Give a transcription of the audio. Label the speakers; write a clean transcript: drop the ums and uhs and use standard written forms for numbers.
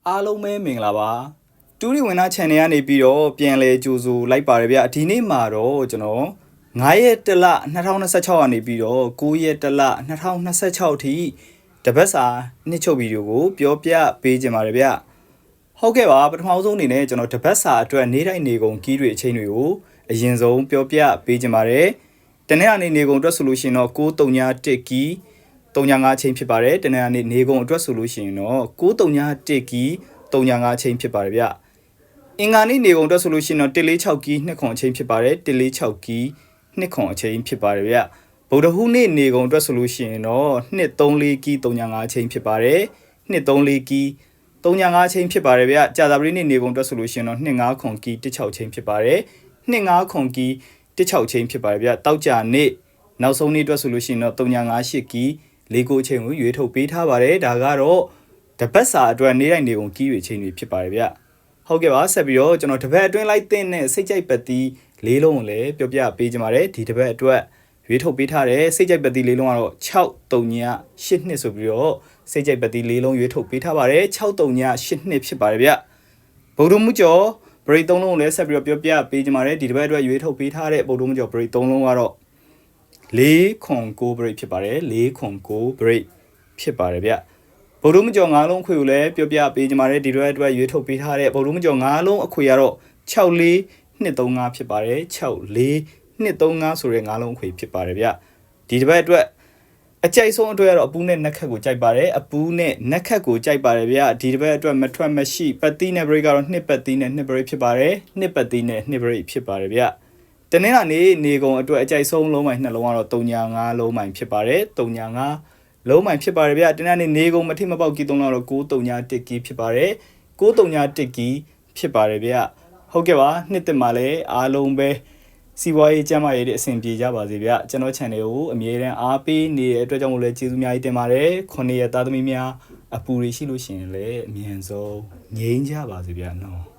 Speaker 1: အားလုံးပဲမင်္ဂလာပါတူရီဝင်သား channel ကနေပြီးတော့ပြန်လဲကြိုဆိုလိုက်ပါတယ်ဗျဒီနေ့မှာတော့ကျွန်တော်9ရက်တလ2026ကနေပြီးတော့9ရက်တလ2026ထိတပတ်စာနှစ်ချုပ်ဗီဒီယိုကိုပြောပြပေးခြင်းပါတယ်ဗျဟုတ်ကဲ့ပါပထမဆုံးအနေနဲ့ကျွန်တော်တပတ်စာအတွက်နေ့တိုင်းနေကုန်ကီးတွေအချိန်တွေကိုအရင်ဆုံးပြောပြပေးခြင်းပါတယ်တနေ့ကနေနေကုန်အတွက်ဆိုလို့ရှိရင်တော့931ကီး35ချိန်ဖြစ်ပါတယ်တနင်္လာနေ့နေကုန်အတွက်ဆိုလို့ရှိရင်တော့931ကီ35ချိန်ဖြစ်ပါတယ်ဗျအင်္ဂါနေ့နေကုန်အတွက်ဆိုလို့ရှိရင်တော့146ကီ2ခွန်ချိန်ဖြစ်ပါတယ်146ကီ2ခွန်အချိန်ဖြစ်ပါတယ်ဗျဗုဒ္ဓဟူးနေ့နေကုန်အတွက်ဆိုလို့ရှိရင်တော့234ကီ35ချိန်ဖြစ်ပါတယ်234ကီ35ချိန်ဖြစ်ပါတယ်ဗျကြာသပတေးနေ့နေကုန်အတွက်ဆိုလို့ရှိရင်တော့25ခွန်ကီ16ချိန်ဖြစ်ပါတယ်25ခွန်ကီ16ချိန်ဖြစ်ပါတယ်ဗျတောက်ကြနေ့နောက်ဆုံးနေ့အတွက်ဆိုလို့ရှိရင်တော့358ကီလေးကိုအချိန်ကိုရွေးထုတ်ပေးထားပါတယ်ဒါကတော့တပတ်စာအတွက်နေ့တိုင်းနေကုန်ကီးတွေအချိန်တွေဖြစ်ပါတယ်ဗျဟုတ်ကဲ့ပါဆက်ပြီးတော့ကျွန်တော်တပတ်အတွင်းလိုက်တဲ့စိတ်ကြိုက်ပတ်တီးလေးလုံးကိုလည်းပြောပြပေးကြပါတယ်ဒီတပတ်အတွက်ရွေးထုတ်ပေးထားတယ်စိတ်ကြိုက်ပတ်တီးလေးလုံးကတော့63982ဆိုပြီးတော့စိတ်ကြိုက်ပတ်တီးလေးလုံးရွေးထုတ်ပေးထားပါတယ်63982ဖြစ်ပါတယ်ဗျဗုဒ္ဓမှုကျော်ဘရိတ်3လုံးကိုလည်းဆက်ပြီးတော့ပြောပြပေးကြပါတယ်ဒီတပတ်အတွက်ရွေးထုတ်ပေးထားတဲ့ဗုဒ္ဓမှုကျော်ဘရိတ်3လုံးကတော့4ခွန်9 break ဖြစ်ပါတယ်4ခွန်9 break ဖြစ်ပါတယ်ဗျဗုဒ္ဓမကျော်9လုံးအခွေကိုလည်းပြောပြပေးကြပါတယ်ဒီတော့အတွက်ရွေးထုတ်ပေးထားတဲ့ဗုဒ္ဓမကျော်9လုံးအခွေကတော့64235ဖြစ်ပါတယ်64235ဆိုတဲ့9လုံးအခွေဖြစ်ပါတယ်ဗျဒီတစ်ပတ်အတွက်အကြိုက်ဆုံးအတွက်ကတော့အပူနဲ့နက်ခတ်ကိုကြိုက်ပါတယ်အပူနဲ့နက်ခတ်ကိုကြိုက်ပါတယ်ဗျဒီတစ်ပတ်အတွက်မထွက်မရှိပတ်တီးနဲ့ break ကတော့2ပတ်တီးနဲ့2 break ဖြစ်ပါတယ်2ပတ်တီးနဲ့2 break ဖြစ်ပါတယ်ဗျတနေ့ကနေနေကုန်အတွက်အကြိုက်ဆုံးလုံးမိုင်နှလုံးကတော့305လုံးမိုင်ဖြစ်ပါတယ်305လုံးမိုင်ဖြစ်ပါတယ်ဗျတနေ့နေကုန်မထိမပေါက်ကီ3လောက်တော့931ကီဖြစ်ပါတယ်931ကီဖြစ်ပါတယ်ဗျဟုတ်ကဲ့ပါနှစ်သက်မှာလည်းအားလုံးပဲစီးပွားရေးကျန်းမာရေးတွေအဆင်ပြေကြပါစေဗျကျွန်တော် channel ကိုအမြဲတမ်းအားပေးနေတဲ့အတွက်ကြောင့်မို့လဲကျေးဇူးအများကြီးတင်ပါတယ်9ရက်သားသမီးများအပူတွေရှိလို့ရှိရင်လည်းအမြန်ဆုံးငြိမ်းကြပါစေဗျနော်